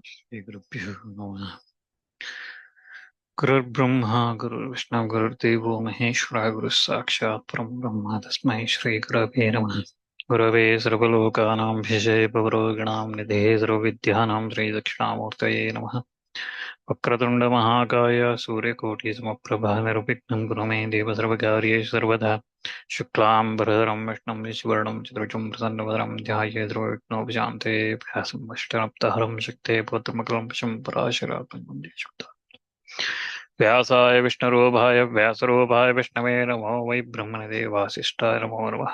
श्रीगुरुभ्यो नमः। गुरुर्ब्रह्मा गुरुर्विष्णु गुरुर्देवो महेश्वरः गुरुः साक्षात् परब्रह्म तस्मै श्रीगुरवे नमः। गुरवे सर्वलोकानां भिषजे भवरोगिणां निधये सर्वविद्यानां श्रीदक्षिणामूर्तये नमः। वक्रतुण्डमहाकाय सूर्यकोटिसमप्रभा निर्विघ्नं कुरु मे देव सर्वकार्येषु सर्वदा। शुक्लाम्बरधरं विष्णुं शशिवर्णं चतुर्भुजं प्रसन्नवदनं ध्यायेत् सर्वविघ्नोपशान्ते। व्यासं वसिष्ठनप्तारं शक्ते पौत्रमकलं पशुं पराशरात्मं वन्दे शुद्धं। व्यासाय विष्णुरूपाय व्यासरूपाय विष्णवे नमो वै ब्रह्मनिधे वासिष्ठाय नमो नमः।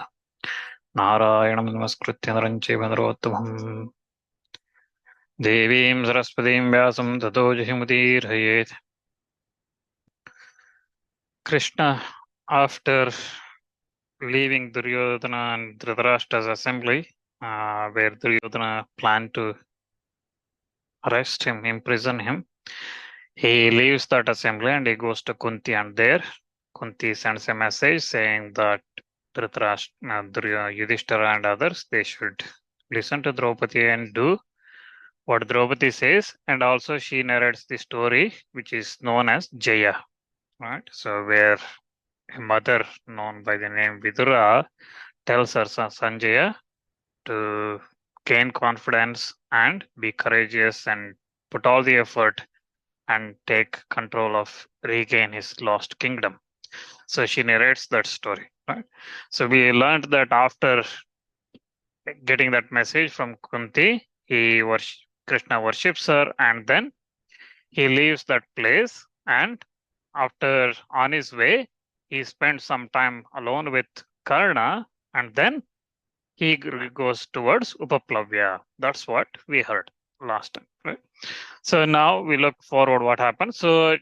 नारायणं नमस्कृत्य नरं चैव नरोत्तमं देवीं सरस्वतीं व्यासं ततो जहिमुदीरयेत्. Krishna, after leaving Duryodhana and Dhritarashtra's assembly, where Duryodhana planned to arrest him, imprison him, he leaves that assembly and he goes to Kunti, and there Kunti sends a message saying that Yudhishthira and others, they should listen to Draupadi and do what Draupadi says, and also she narrates the story which is known as Jaya, right? So where a mother known by the name Vidura tells her son Sanjaya to gain confidence and be courageous and put all the effort and take control of regain his lost kingdom. So she narrates that story, right? So we learned that after getting that message from Kunti, Krishna worships her, and then he leaves that place, and after on his way he spends some time alone with Karna, and then he goes towards Upaplavya. That's what we heard last time, right? So now we look forward what happened. So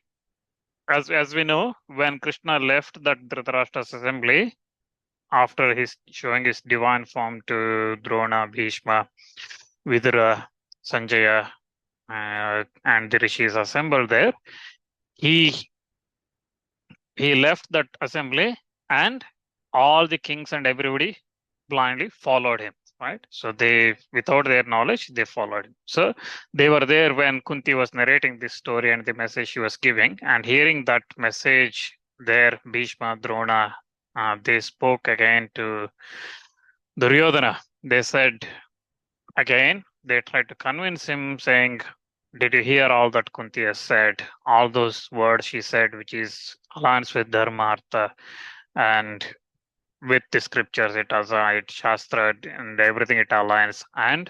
as we know, when Krishna left that Dhritarashtra's assembly, after his showing his divine form to Drona, Bhishma, Vidura, Sanjaya, and the rishis assembled there, he left that assembly, and all the kings and everybody blindly followed him, right? So they, without their knowledge, they followed him. So they were there when Kunti was narrating this story and the message she was giving, and hearing that message there, Bhishma, Drona, they spoke again to Duryodhana. They said again, they tried to convince him, saying, did you hear all that Kunti has said? All those words she said, which is alliance with Dharma, Artha, and with the scriptures, it Shastra and everything it aligns. And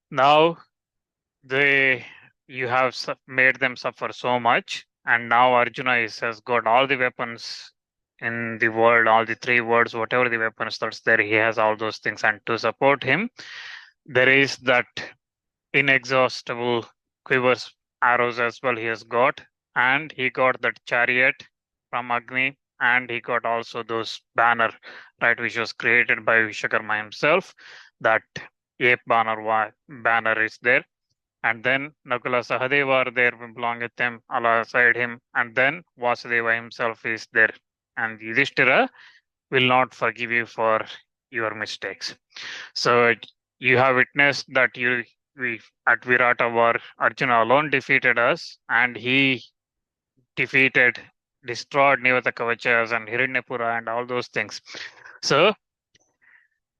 now you have made them suffer so much, and now Arjuna has got all the weapons in the world, all the three words, whatever the weapons that's there, he has all those things. And to support him, there is that inexhaustible quivers, arrows as well he has got, and he got that chariot from Agni, and he got also those banner, right, which was created by Vishwakarma himself. That ape banner is there, and then Nakula Sahadeva are there belong with him alongside him, and then Vasudeva himself is there, and Yudhishthira will not forgive you for your mistakes. So you have witnessed that we at Virata War, Arjuna alone defeated us, and he destroyed Nivata Kavachas and Hiranyapura and all those things. So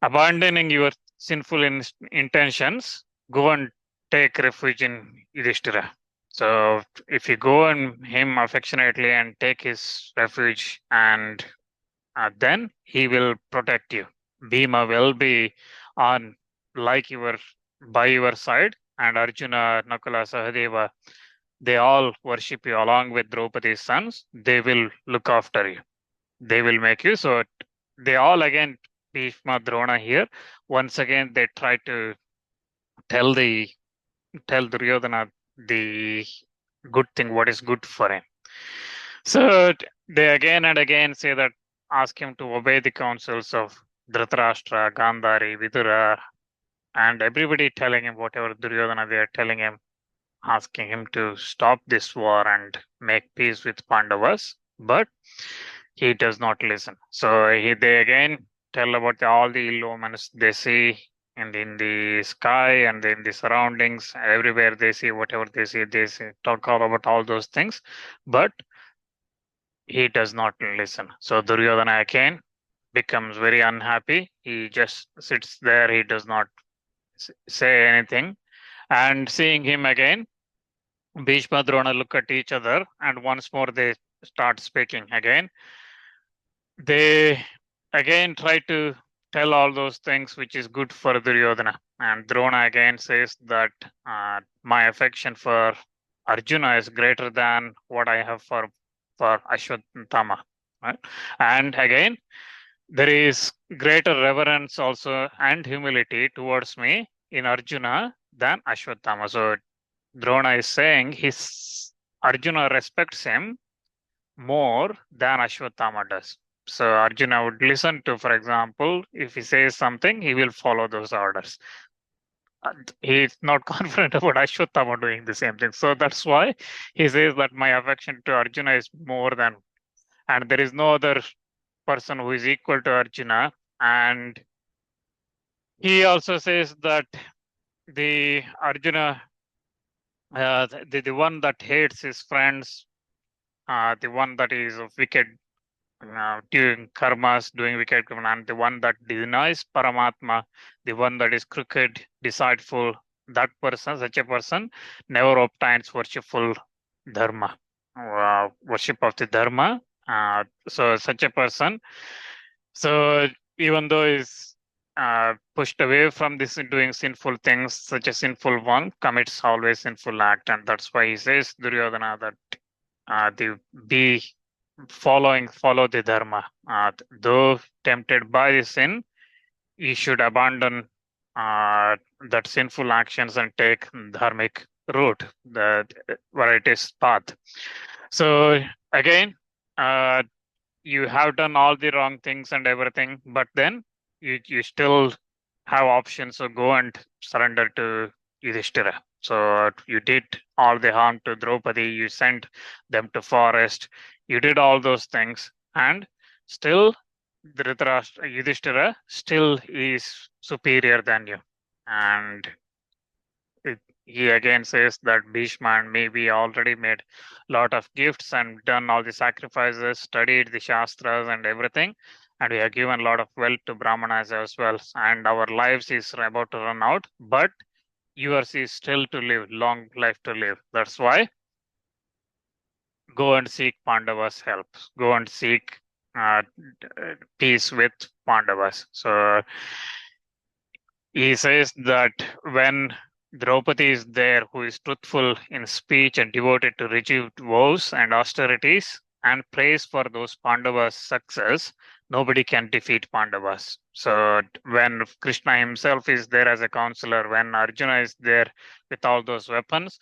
abandoning your sinful intentions, go and take refuge in Yudhishthira. So if you go on him affectionately and take his refuge, and then he will protect you. Bhima will be on by your side, and Arjuna, Nakula, Sahadeva, they all worship you along with Draupadi's sons. They will look after you. They will make you. So they all again, Bhishma, Drona here, once again they try to tell Duryodhana the good thing, what is good for him. So they again and again say that, ask him to obey the counsels of Dhritarashtra, Gandhari, Vidura, and everybody telling him whatever Duryodhana they are telling him, asking him to stop this war and make peace with Pandavas, but he does not listen. So they again tell about all the ill omens they see and in the sky and in the surroundings, everywhere they see whatever they say, talk all about all those things, but he does not listen. So Duryodhana again becomes very unhappy. He just sits there. He does not say anything. And seeing him again, Bhishma Drona look at each other, and once more they start speaking again. They again try to tell all those things which is good for Duryodhana. And Drona again says that my affection for Arjuna is greater than what I have for Ashwatthama. Right? And again, there is greater reverence also and humility towards me in Arjuna than Ashwatthama. So Drona is saying his Arjuna respects him more than Ashwatthama does. So Arjuna would listen to, for example, if he says something, he will follow those orders. And he is not confident about Ashwatthama doing the same thing. So that's why he says that my affection to Arjuna is more than, and there is no other person who is equal to Arjuna. And he also says that the Arjuna, the one that hates his friends, the one that is of wicked doing karmas, doing wicked karma, and the one that denies Paramatma, the one that is crooked, deceitful, that person, such a person, never obtains worshipful dharma, worship of the dharma. So such a person, so even though is pushed away from this in doing sinful things, such a sinful one commits always sinful act, and that's why he says Duryodhana that the be follow the dharma. Though tempted by the sin, you should abandon that sinful actions and take dharmic route, the varieties path. So again, you have done all the wrong things and everything, but then you still have options. So go and surrender to Yudhishthira. So you did all the harm to Draupadi. You sent them to forest. You did all those things, and still Dhritarashtra, Yudhishthira still is superior than you. And he again says that Bhishma and maybe already made a lot of gifts and done all the sacrifices, studied the Shastras and everything. And we have given a lot of wealth to Brahmanas as well. And our lives is about to run out, but yours is still to live, long life to live. That's why go and seek Pandavas' help. Go and seek uh, peace with Pandavas. So he says that when Draupadi is there, who is truthful in speech and devoted to rigid vows and austerities, and prays for those Pandavas' success, nobody can defeat Pandavas. So when Krishna himself is there as a counselor, when Arjuna is there with all those weapons,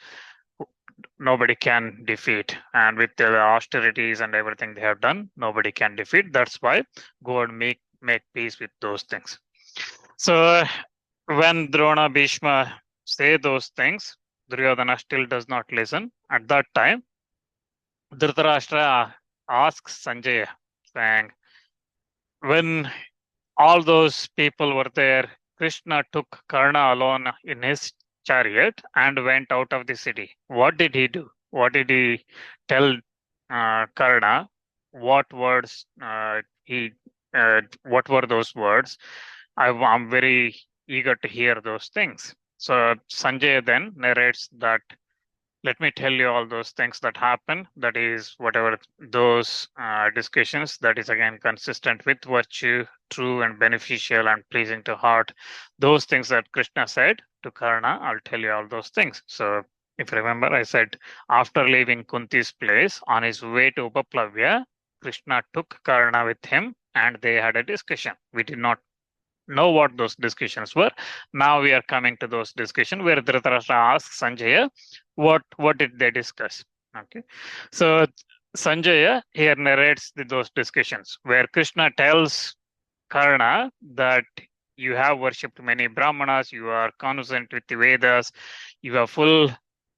nobody can defeat. And with the austerities and everything they have done, nobody can defeat. That's why go and make peace with those things. So when Drona Bhishma say those things, Duryodhana still does not listen. At that time, Dhritarashtra asks Sanjaya, saying, when all those people were there, Krishna took Karna alone in his chariot and went out of the city. What did he do? What did he tell Karna? What words what were those words? I'm very eager to hear those things. So Sanjay then narrates that, let me tell you all those things that happen. That is, whatever those discussions, that is again consistent with virtue, true and beneficial and pleasing to heart. Those things that Krishna said to Karna, I'll tell you all those things. So if you remember, I said after leaving Kunti's place on his way to Upaplavya, Krishna took Karna with him and they had a discussion. We did not know what those discussions were. Now we are coming to those discussions where Dhritarashtra asks Sanjaya, what did they discuss? Okay, so Sanjaya here narrates those discussions where Krishna tells Karna that you have worshipped many Brahmanas, you are conversant with the Vedas, you have full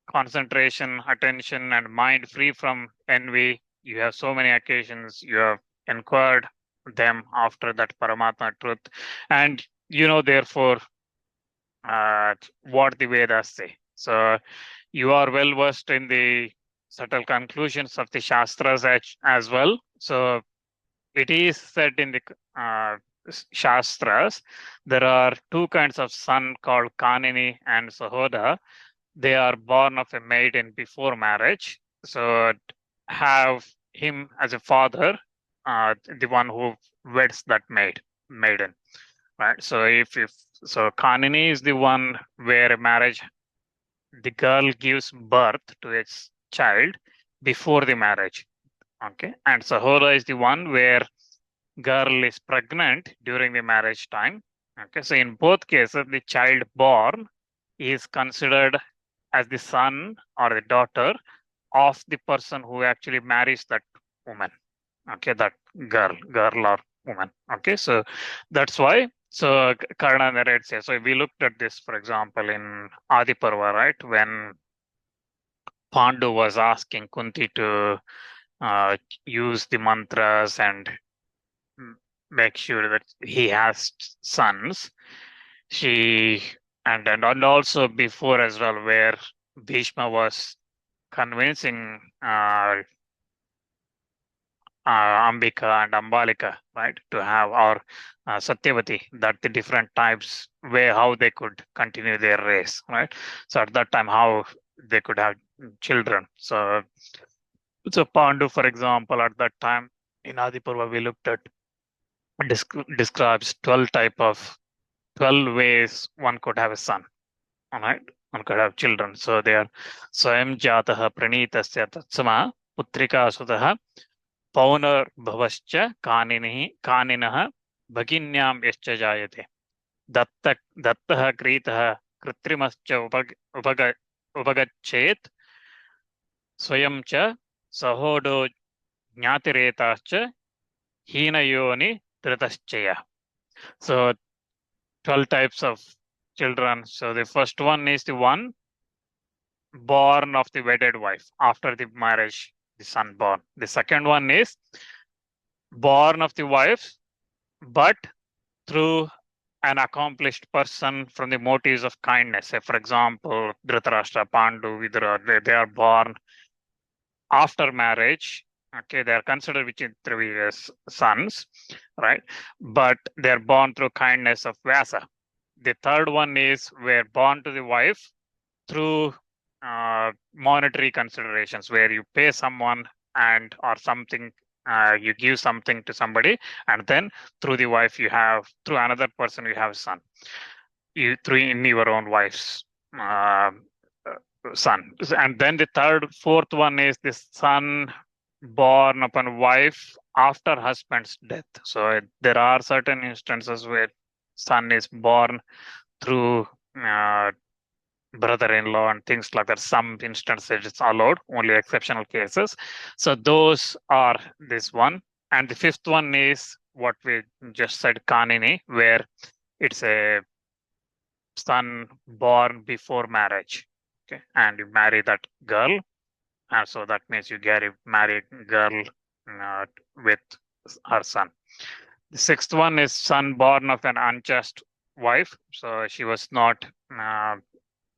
concentration, attention, and mind free from envy. You have so many occasions, you have inquired them after that Paramatma truth. And therefore, what the Vedas say. So you are well versed in the subtle conclusions of the Shastras as well. So it is said in the Shastras, there are two kinds of son called Kanini and Sahoda. They are born of a maiden before marriage. So have him as a father, the one who weds that maiden, right? So if so, Kanini is the one where a marriage, the girl gives birth to its child before the marriage. Okay, and Sahoda is the one where girl is pregnant during the marriage time. Okay, so in both cases, the child born is considered as the son or the daughter of the person who actually marries that woman. Okay, that girl or woman. Okay, so that's why. So Karna narrates here. So we looked at this, for example, in Adi Parva, right? When Pandu was asking Kunti to uh, use the mantras and make sure that he has sons. She and also before as well, where Bhishma was convincing Ambika and Ambalika, right, to have or Satyavati, that the different types where how they could continue their race, right? So at that time, how they could have children. So Pandu, for example, at that time in Adipurva, we looked at describes 12 ways one could have a son. All right, one could have children. So they are Swayam Jataha Pranitasya Tatsama Putrika Sutaha Paunar Kaninah Bhaginyam Yascha Jayate Dattaha Kritaha Kritrimascha Upagachet Swayam Cha Sahodo Jnatiretascha Hinayoni Tritaschaya. So 12 types of children. So the first one is the one born of the wedded wife after the marriage, the son born. The second one is born of the wife, but through an accomplished person from the motives of kindness. Say, for example, Dhritarashtra, Pandu, Vidura, they are born after marriage. Okay, they are considered within 3 years sons, right? But they are born through kindness of Vyasa. The third one is we're born to the wife through monetary considerations, where you pay someone and or something, you give something to somebody, and then through the wife you have through another person you have a son. You through in your own wife's son, and then the fourth one is the son born upon wife after husband's death. So there are certain instances where son is born through brother-in-law and things like that. Some instances it's allowed, only exceptional cases. So those are this one. And the fifth one is what we just said, Kanini, where it's a son born before marriage. Okay, and you marry that girl, and so that means you marry girl uh, with her son. The sixth one is son born of an unjust wife. So she was not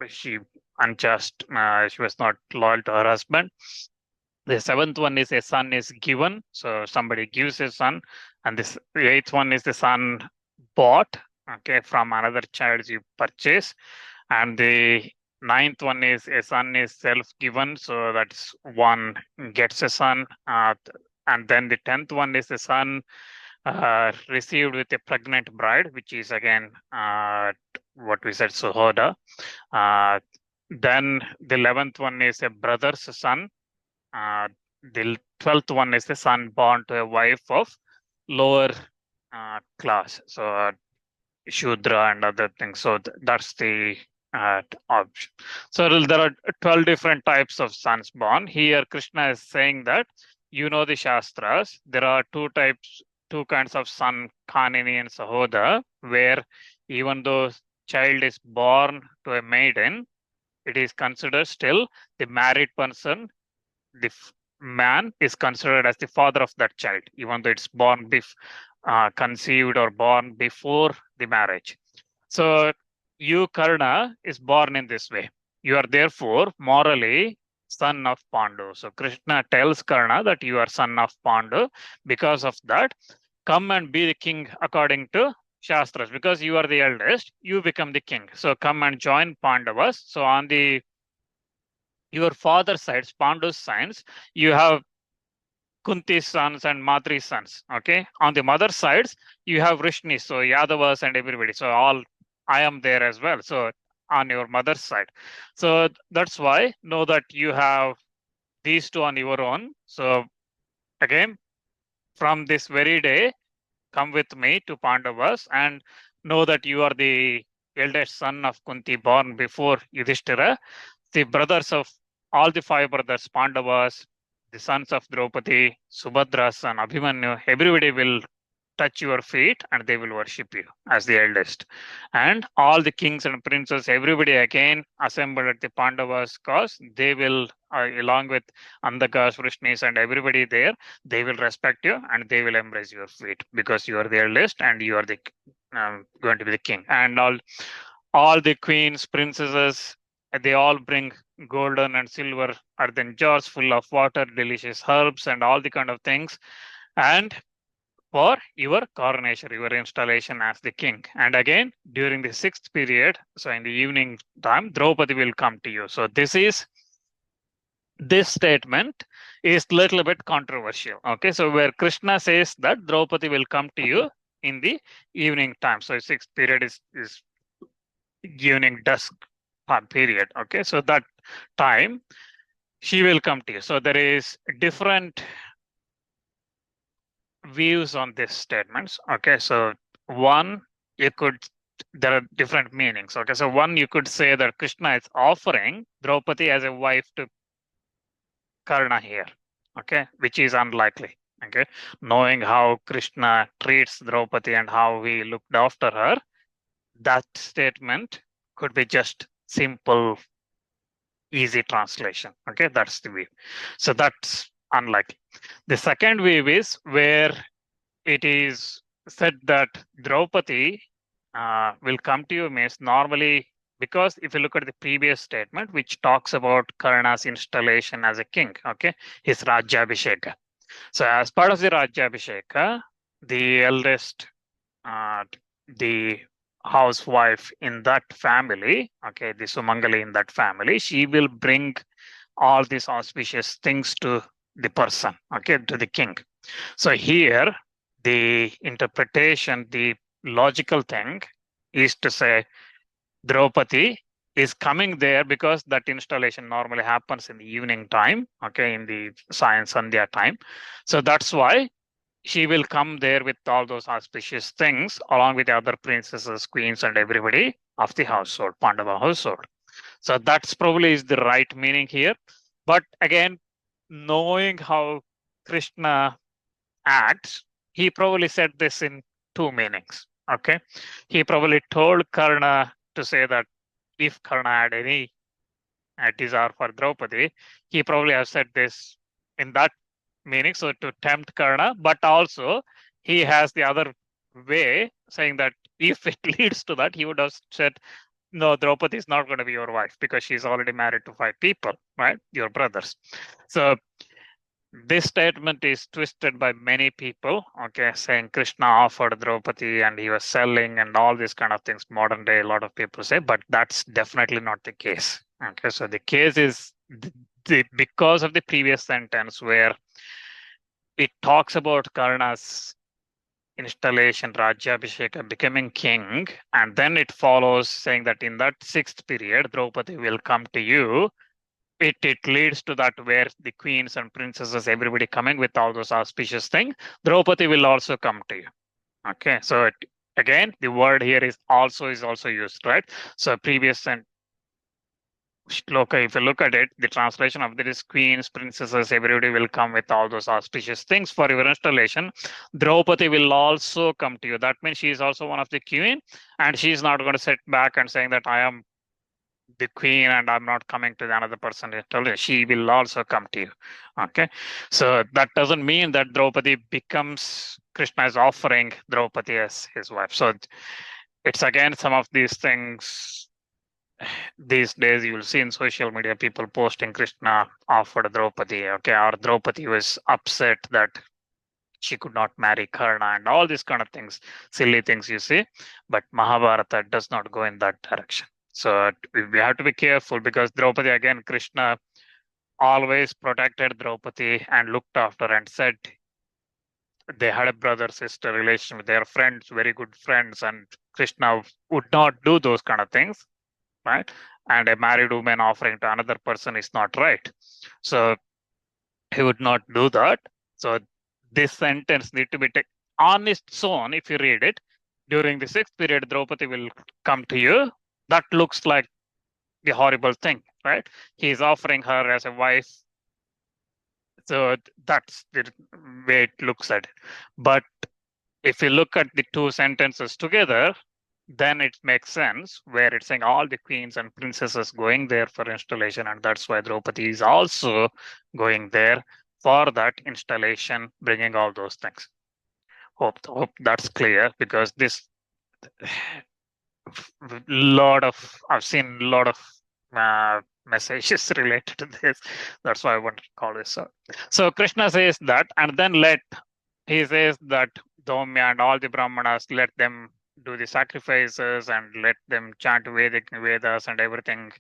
she unjust. She was not loyal to her husband. The seventh one is a son is given. So somebody gives a son, and the eighth one is the son bought. Okay, from another child you purchase, and the ninth one is a son is self-given. So that's one gets a son, and then the 10th one is the son received with a pregnant bride, which is again what we said, Suhoda. Then the 11th one is a brother's son. The 12th one is the son born to a wife of lower class. So Shudra and other things. So that's the option. So there are 12 different types of sons born. Here Krishna is saying that the Shastras, there are two kinds of son, Kanini and Sahoda, where even though child is born to a maiden, it is considered still the married person, the man is considered as the father of that child, even though it's conceived or born before the marriage. So you, Karna, is born in this way. You are therefore morally son of Pandu. So Krishna tells Karna that you are son of Pandu. Because of that, come and be the king according to Shastras. Because you are the eldest, you become the king. So come and join Pandavas. So on the your father's side, Pandu's sons, you have Kunti's sons and Matri's sons. Okay. On the mother's sides, you have Rishni, so Yadavas and everybody. So all I am there as well. So on your mother's side. So that's why know that you have these two on your own. So again, from this very day, come with me to Pandavas and know that you are the eldest son of Kunti born before Yudhishthira. The brothers of all the five brothers, Pandavas, the sons of Draupadi, Subhadra's son, Abhimanyu, everybody will touch your feet and they will worship you as the eldest. And all the kings and princes, everybody again assembled at the Pandavas' cause, they will, along with Andakas, Vrishnis, and everybody there, they will respect you and they will embrace your feet because you are the eldest and you are the going to be the king. And all the queens, princesses, they all bring golden and silver earthen jars full of water, delicious herbs, and all the kind of things. And for your coronation, your installation as the king. And again, during the sixth period, so in the evening time, Draupadi will come to you. So this statement is little bit controversial. Okay, so where Krishna says that Draupadi will come to you in the evening time. So sixth period is evening dusk period. Okay, so that time she will come to you. So there is different views on these statements. Okay, so one, you could, there are different meanings. Okay, so one, you could say that Krishna is offering Draupadi as a wife to Karna here. Okay, which is unlikely. Okay, knowing how Krishna treats Draupadi and how he looked after her, that statement could be just simple, easy translation. Okay, that's the view. So that's unlikely. The second view is where it is said that Draupadi will come to you means normally, because if you look at the previous statement, which talks about Karna's installation as a king, okay, his Rajyabhisheka. So as part of the Rajyabhisheka, the eldest, the housewife in that family, okay, the Sumangali in that family, she will bring all these auspicious things to the person, okay, to the king. So here, the interpretation, the logical thing is to say Draupadi is coming there because that installation normally happens in the evening time, okay, in the science Sandhya time. So that's why she will come there with all those auspicious things along with the other princesses, queens, and everybody of the household, Pandava household. So that's probably is the right meaning here. But again, knowing how Krishna acts, he probably said this in two meanings. Okay. He probably told Karna to say that if Karna had any desire for Draupadi, he probably has said this in that meaning, so to tempt Karna, but also he has the other way saying that if it leads to that, he would have said, no, Draupadi is not going to be your wife because she's already married to 5 people, right? Your brothers. So this statement is twisted by many people, okay, saying Krishna offered Draupadi and he was selling and all these kind of things. Modern day, a lot of people say, but that's definitely not the case. Okay, so the case is because of the previous sentence where it talks about Karna's installation, Rajyabhisheka, becoming king, and then it follows saying that in that sixth period, Draupadi will come to you. It leads to that where the queens and princesses, everybody coming with all those auspicious things, Draupadi will also come to you. Okay, so again, the word here is also used, right? So previous and shloka, if you look at it, the translation of this queens, princesses, everybody will come with all those auspicious things for your installation. Draupadi will also come to you. That means she is also one of the queen, and she is not going to sit back and saying that I am the queen and I'm not coming to the another person. She will also come to you. Okay, so that doesn't mean that Draupadi becomes Krishna is offering Draupadi as his wife. So it's again some of these things. These days, you'll see in social media people posting Krishna offered Draupadi, okay, or Draupadi was upset that she could not marry Karna and all these kind of things, silly things you see. But Mahabharata does not go in that direction. So we have to be careful because Draupadi, again, Krishna always protected Draupadi and looked after and said they had a brother sister relation with their friends, very good friends, and Krishna would not do those kind of things, right? And a married woman offering to another person is not right. So he would not do that. So this sentence need to be taken on its own. If you read it during the sixth period, Draupadi will come to you. That looks like the horrible thing, right? He's offering her as a wife. So that's the way it looks at it. But if you look at the two sentences together, then it makes sense where it's saying all the queens and princesses going there for installation, and that's why Draupadi is also going there for that installation, bringing all those things. Hope that's clear because this lot of I've seen a lot of messages related to this. That's why I wanted to call this out. So Krishna says that, and then he says that Dhaumya and all the Brahmanas, let them do the sacrifices and let them chant Vedic Vedas and everything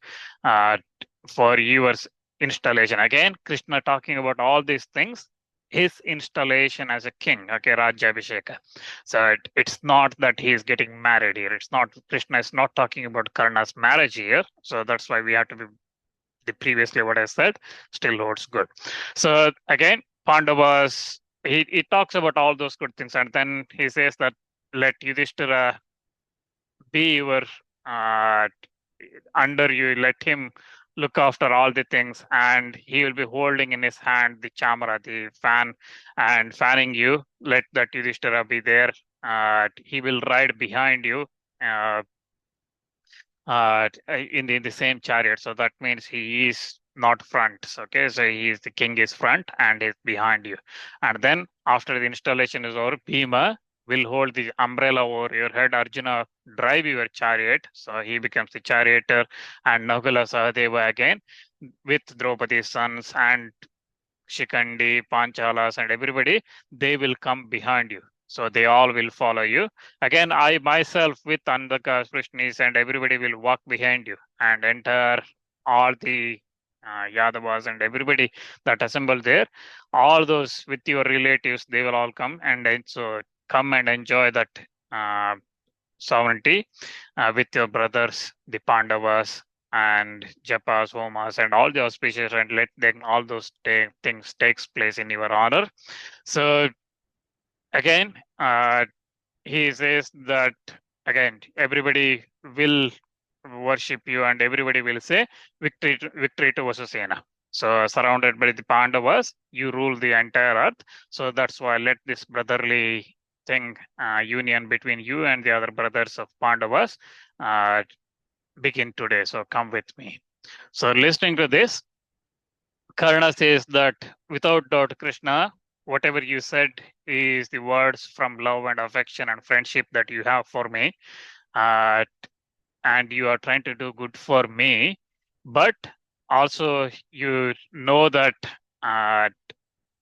for your installation. Again, Krishna talking about all these things, his installation as a king, okay, Rajyabhisheka. So it's not that he is getting married here. It's not, Krishna is not talking about Karna's marriage here. So that's why we have to be, the previously what I said still holds good. So again, Pandavas, he talks about all those good things, and then he says that let Yudhishthira be your under you, let him look after all the things, and he will be holding in his hand the chamara, the fan, and fanning you. Let that Yudhishthira be there. He will ride behind you. In the same chariot. So that means he is not front. Okay, so he is the king is front and is behind you. And then after the installation is over, Bhima will hold the umbrella over your head. Arjuna drive your chariot. So he becomes the charioteer, and Nagula Sahadeva again with Draupadi's sons and Shikandi, Panchalas, and everybody, they will come behind you. So they all will follow you. Again, I myself with Andhaka, Vrishnis, and everybody will walk behind you and enter all the Yadavas and everybody that assemble there. All those with your relatives, they will all come and so come and enjoy that sovereignty with your brothers, the Pandavas, and Japas, Homas, and all the auspicious, and let them all those things takes place in your honor. So again, he says that again everybody will worship you, and everybody will say victory to Vasusena. So surrounded by the Pandavas, you rule the entire earth. So that's why let this brotherly thing, union between you and the other brothers of Pandavas begin today. So come with me. So listening to this, Karna says that without doubt, Krishna, whatever you said is the words from love and affection and friendship that you have for me. And you are trying to do good for me. But also you know that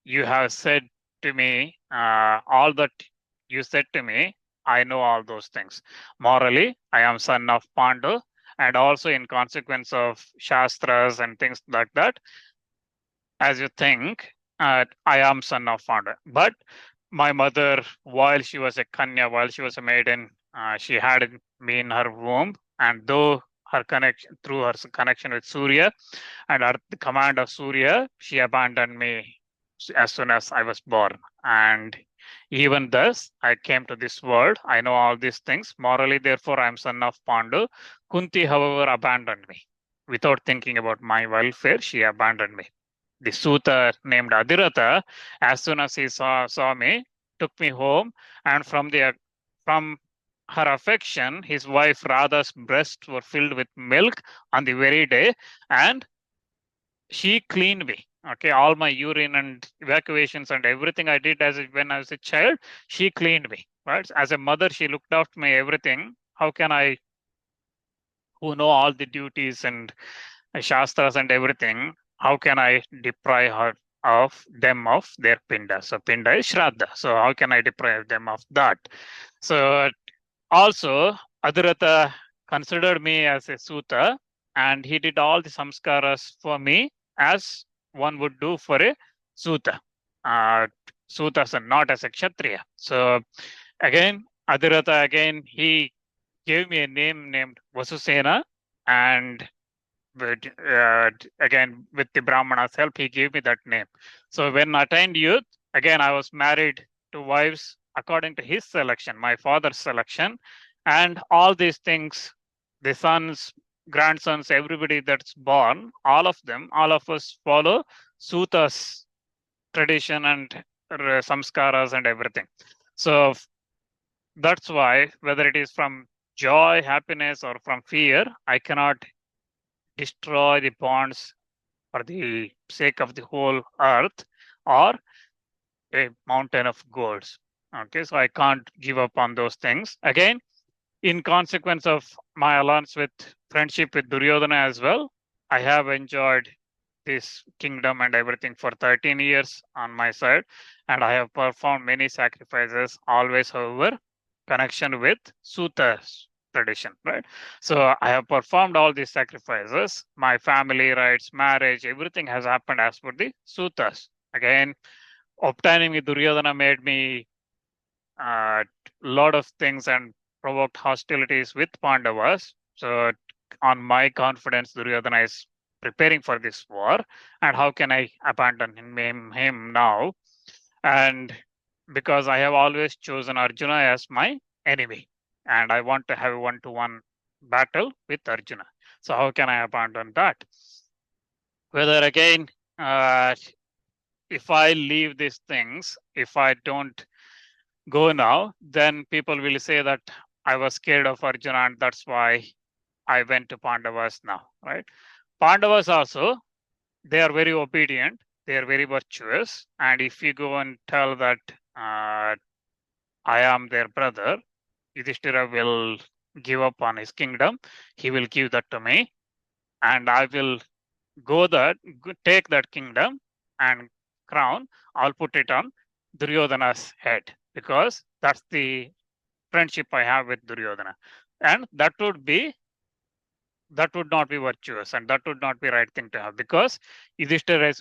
you have said to me all that you said to me. I know all those things. Morally, I am son of Pandu, and also in consequence of Shastras and things like that, as you think, I am son of Pandu. But my mother, while she was a Kanya, while she was a maiden, she had me in her womb, and though her connection through her connection with Surya and at the command of Surya, she abandoned me as soon as I was born. And even thus, I came to this world. I know all these things. Morally, therefore, I am son of Pandu. Kunti, however, abandoned me. Without thinking about my welfare, she abandoned me. The Suta named Adhiratha, as soon as he saw me, took me home, and from her affection, his wife Radha's breasts were filled with milk on the very day, and she cleaned me. Okay, all my urine and evacuations and everything I did when I was a child, she cleaned me. Right, as a mother, she looked after me everything. how can I, who know all the duties and shastras and everything, how can I deprive her of them of their pinda? So pinda is shraddha. So how can I deprive them of that? So also Adhirata considered me as a Suta, and he did all the samskaras for me as one would do for a Suta. Uh, Sutas and not as a Kshatriya. So again, Adhirata again, he gave me a name named Vasusena, and again with the Brahmana's help, he gave me that name. So when I attained youth, again I was married to wives according to his selection, my father's selection, and all these things, the sons, grandsons, everybody that's born, all of them, all of us follow Suta's tradition and samskaras and everything. So that's why whether it is from joy, happiness, or from fear, I cannot destroy the bonds for the sake of the whole earth or a mountain of golds. Okay, so I can't give up on those things. Again, in consequence of my alliance with friendship with Duryodhana as well, I have enjoyed this kingdom and everything for 13 years on my side, and I have performed many sacrifices, always, however, connection with Suta's tradition, right? So I have performed all these sacrifices. My family rights, marriage, everything has happened as per the Sutas. Again, obtaining with Duryodhana made me a lot of things and provoked hostilities with Pandavas. So on my confidence, Duryodhana is preparing for this war, and how can I abandon him now? And because I have always chosen Arjuna as my enemy, and I want to have a one-to-one battle with Arjuna. So how can I abandon that? Whether again, if I leave these things, if I don't go now, then people will say that I was scared of Arjuna and that's why I went to Pandavas now, right? Pandavas also, they are very obedient, they are very virtuous, and if you go and tell that I am their brother, Yudhishthira will give up on his kingdom, he will give that to me, and I will take that kingdom and crown, I'll put it on Duryodhana's head, because that's the friendship I have with Duryodhana. And that would not be virtuous, and that would not be right thing to have, because Yudhishthira is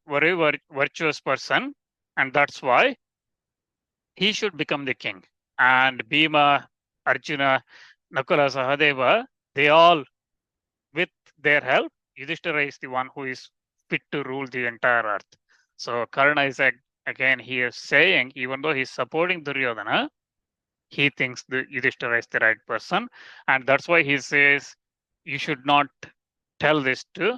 very virtuous person, and that's why he should become the king. And Bhima, Arjuna, Nakula, Sahadeva, they all, with their help, Yudhishthira is the one who is fit to rule the entire earth. So Karna is again here saying, even though he's supporting Duryodhana, he thinks the Yudhishthira is the right person, and that's why he says, you should not tell this to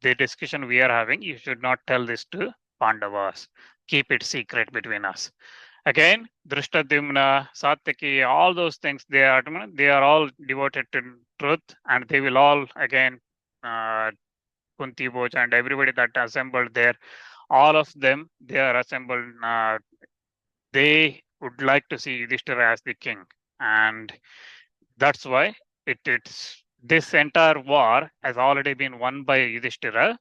the discussion we are having. You should not tell this to Pandavas. Keep it secret between us. Again, Drishtadyumna, Satyaki, all those things, they are all devoted to truth, and they will all again, Kunti Boj and everybody that assembled there, all of them, they are assembled. They would like to see Yudhishthira as the king, and that's why it's this entire war has already been won by Yudhishthira.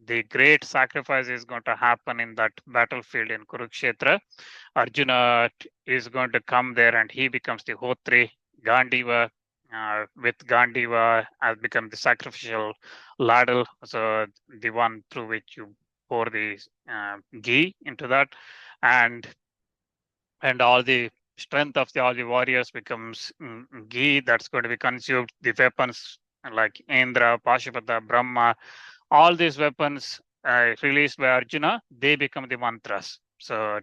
The great sacrifice is going to happen in that battlefield in Kurukshetra. Arjuna is going to come there and he becomes the Hotri. Gandiva, with Gandiva, has become the sacrificial ladle, so the one through which you pour the ghee into that, and all the strength of all the warriors becomes ghee that's going to be consumed. The weapons like Indra, Pashupata, Brahma, all these weapons released by Arjuna, they become the mantras. So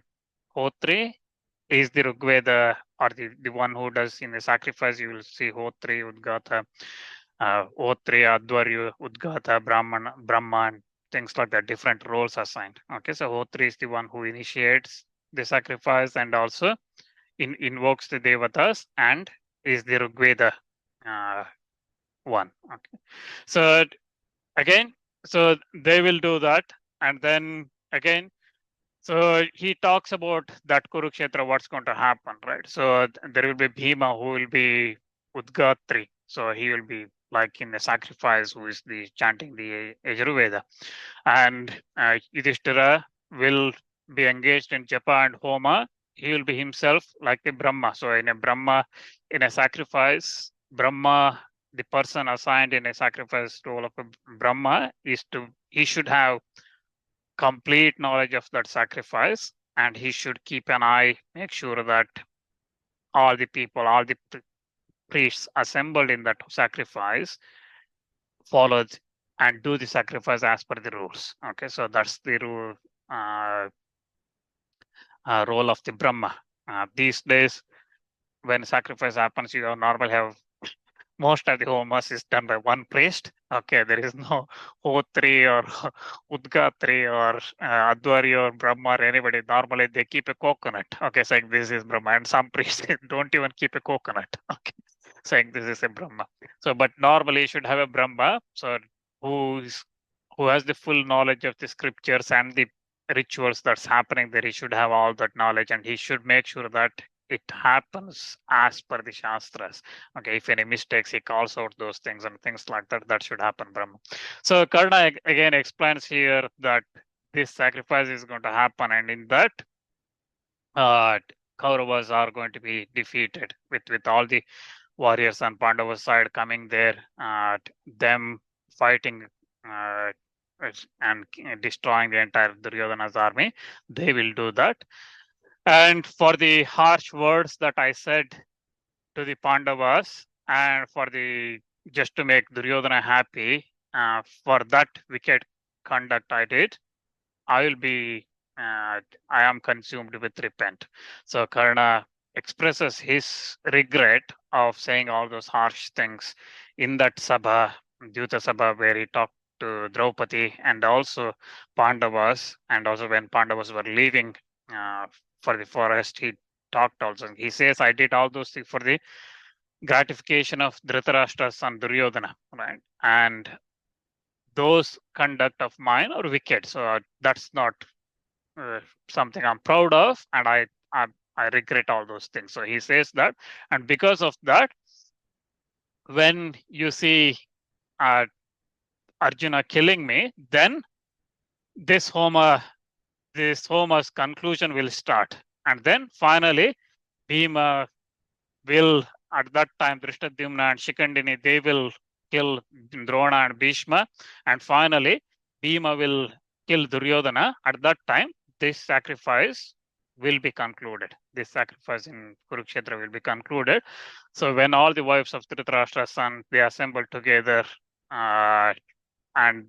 Hotri is the Rigveda, or the one who does in the sacrifice. You will see Hotri, Udgata, Hotri, Advaryu, Udgata, Brahma, and things like that, different roles assigned. Okay, so Hotri is the one who initiates the sacrifice and also invokes the Devatas and is the Rigveda one. Okay, so again, so they will do that, and then again, so he talks about that Kurukshetra, what's going to happen, right? So there will be Bhima who will be Udgatri. So he will be like in a sacrifice who is the chanting the Yajurveda. And Yudhishthira will be engaged in japa and homa. He will be himself like a Brahma. So in a Brahma, in a sacrifice, Brahma, the person assigned in a sacrifice role of a Brahma he should have complete knowledge of that sacrifice, and he should keep an eye, make sure that all the people, all the priests assembled in that sacrifice followed and do the sacrifice as per the rules. Okay, so that's the uh, role of the Brahma. These days, when sacrifice happens, you normally have most of the homas is done by one priest. Okay, there is no Hotri or Udgatri or Advari or Brahma or anybody. Normally, they keep a coconut. Okay, saying this is Brahma, and some priests don't even keep a coconut. Okay, saying this is a Brahma. So, but normally you should have a Brahma. So, who's who has the full knowledge of the scriptures and the rituals that's happening there. He should have all that knowledge, and he should make sure that it happens as per the Shastras. Okay, if any mistakes, he calls out those things and things like that. That should happen, Brahma. So Karna again explains here that this sacrifice is going to happen, and in that, uh, Kauravas are going to be defeated with all the warriors on Pandava's side coming there, them fighting and destroying the entire Duryodhana's army. They will do that. And for the harsh words that I said to the Pandavas, and for the just to make Duryodhana happy, for that wicked conduct I did, I will be, I am consumed with repent. So Karna expresses his regret of saying all those harsh things in that Sabha, Dyuta Sabha, where he talked to Draupadi and also Pandavas, and also when Pandavas were leaving for the forest, he talked also. He says, I did all those things for the gratification of Dhritarashtra's son Duryodhana, right? And those conduct of mine are wicked. So that's not uh, something I'm proud of, and I regret all those things. So he says that, and because of that, when you see uh, Arjuna killing me, then this Homa's conclusion will start, and then finally Bhima will, at that time, Drishtadyumna and Shikandini, they will kill Drona and Bhishma, and finally Bhima will kill Duryodhana. At that time, this sacrifice will be concluded. This sacrifice in Kurukshetra will be concluded. So when all the wives of Dhritarashtra's son, they assemble together and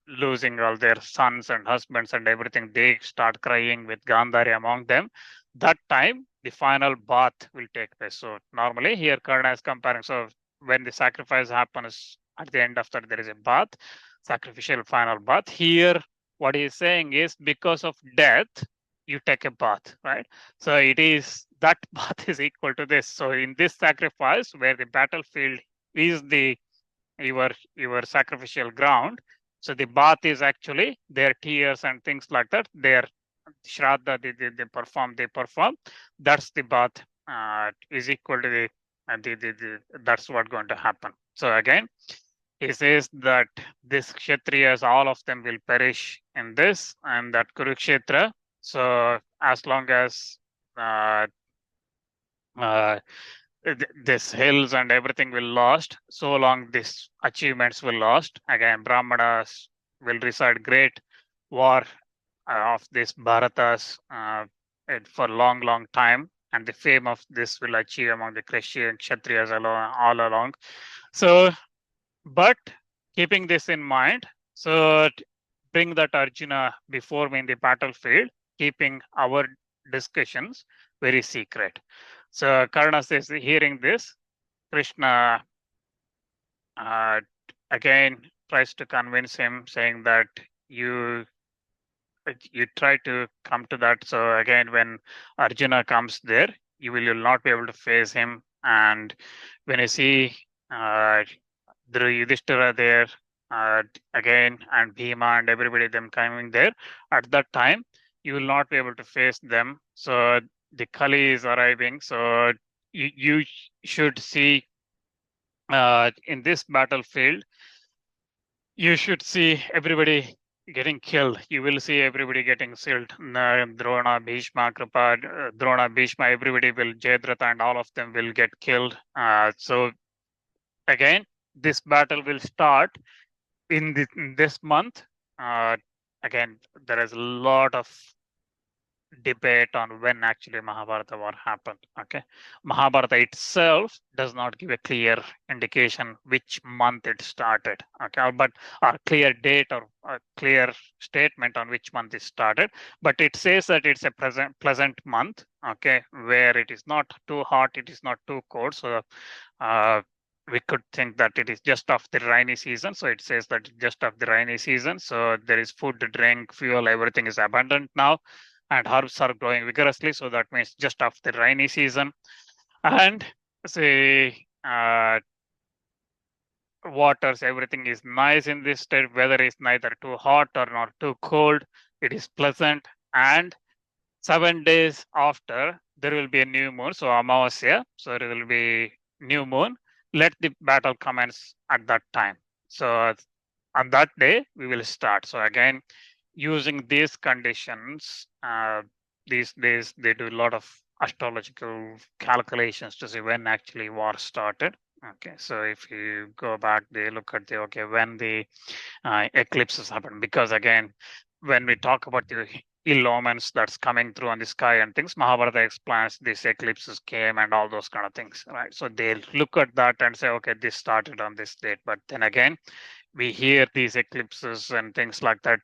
losing all their sons and husbands and everything, they start crying with Gandhari among them. That time, the final bath will take place. So normally here Karna is comparing. So when the sacrifice happens, at the end of that, there is a bath, sacrificial final bath. Here, what he is saying is because of death, you take a bath, right? So it is that bath is equal to this. So in this sacrifice, where the battlefield is the your sacrificial ground, so the bath is actually their tears and things like that. Their shraddha they perform. That's the bath is equal to that's what going to happen. So again, he says that this Kshatriyas, all of them will perish in this, and that Kurukshetra. So as long as uh, uh, this hills and everything will lost, so long these achievements will lost. Again, Brahmanas will recite great war of this Bharatas for long time, and the fame of this will achieve among the Christian Kshatriyas all along. So, but keeping this in mind, so bring that Arjuna before me in the battlefield, keeping our discussions very secret. So Karna says, hearing this, Krishna again tries to convince him, saying that you try to come to that. So again, when Arjuna comes there, you will not be able to face him. And when you see the Yudhishthira there again, and Bhima and everybody them coming there, at that time, you will not be able to face them. So the Kali is arriving. So you should see in this battlefield, you should see everybody getting killed. You will see everybody getting killed. Drona, Bhishma, Kripa, Drona, Bhishma, everybody will, Jayadratha and all of them will get killed. So again, this battle will start in this month. Uh, Again, there is a lot of debate on when actually Mahabharata war happened. Okay, Mahabharata itself does not give a clear indication which month it started. Okay, but a clear date or a clear statement on which month it started. But it says that it's a pleasant month. Okay, where it is not too hot, it is not too cold. So uh, we could think that it is just of the rainy season. So it says that just of the rainy season. So there is food, drink, fuel, everything is abundant now, and herbs are growing vigorously. So that means just of the rainy season. And say waters, everything is nice in this state. Weather is neither too hot or not too cold. It is pleasant. And 7 days after, there will be a new moon. So Amavasya. So there will be new moon. Let the battle commence at that time. So on that day, we will start. So again, using these conditions, these days they do a lot of astrological calculations to see when actually war started. Okay, so if you go back, they look at the okay when the eclipses happen, because again, when we talk about the ill omens that's coming through on the sky and things, Mahabharata explains these eclipses came and all those kind of things, right? So they'll look at that and say, okay, this started on this date. But then again, we hear these eclipses and things like that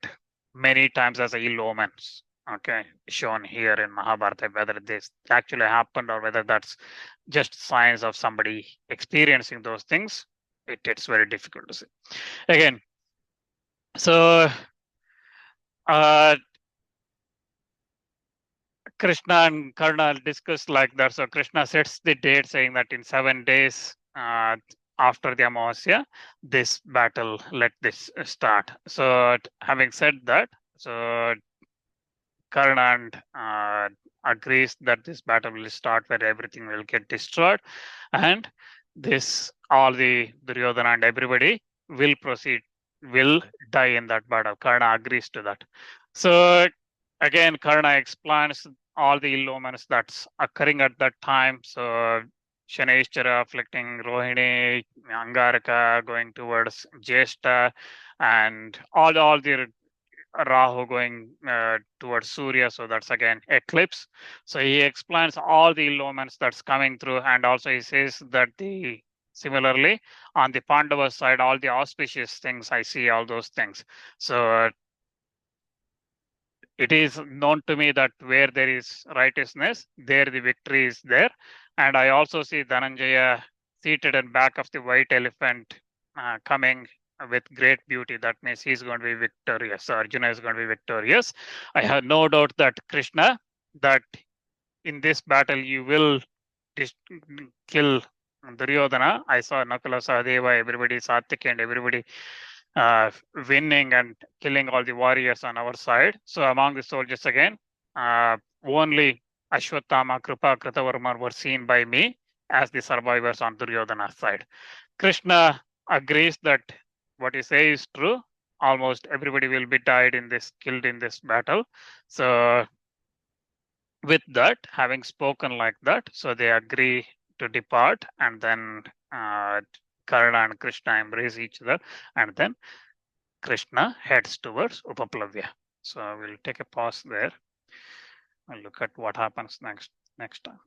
many times as ill omens. Okay, shown here in Mahabharata, whether this actually happened or whether that's just signs of somebody experiencing those things, it's very difficult to say. Again, so uh, Krishna and Karna discuss like that. So Krishna sets the date saying that in 7 days after the Amavasya, this battle, let this start. So having said that, so Karna and agrees that this battle will start where everything will get destroyed, and this all the Duryodhana and everybody will proceed, will die in that battle. Karna agrees to that. So again, Karna explains all the ill omens that's occurring at that time. So Shaneshwara afflicting Rohini, Angarika going towards Jeshta, and all the Rahu going towards Surya. So that's again eclipse. So he explains all the ill omens that's coming through, and also he says that the similarly on the Pandava side, all the auspicious things, I see all those things. So it is known to me that where there is righteousness, there the victory is there. And I also see Dhananjaya seated in back of the white elephant coming with great beauty. That means he's going to be victorious. Arjuna is going to be victorious. I have no doubt that Krishna, that in this battle you will kill Duryodhana. I saw Nakula, Sahadeva, everybody, Satyaki, and everybody uh, winning and killing all the warriors on our side. So among the soldiers again, only Ashwatthama, Kripa, Kritavarma were seen by me as the survivors on Duryodhana's side. Krishna agrees that what he says is true. Almost everybody will be killed in this battle. So with that, having spoken like that, so they agree to depart, and then Karna and Krishna embrace each other, and then Krishna heads towards Upaplavya. So we'll take a pause there and look at what happens next time.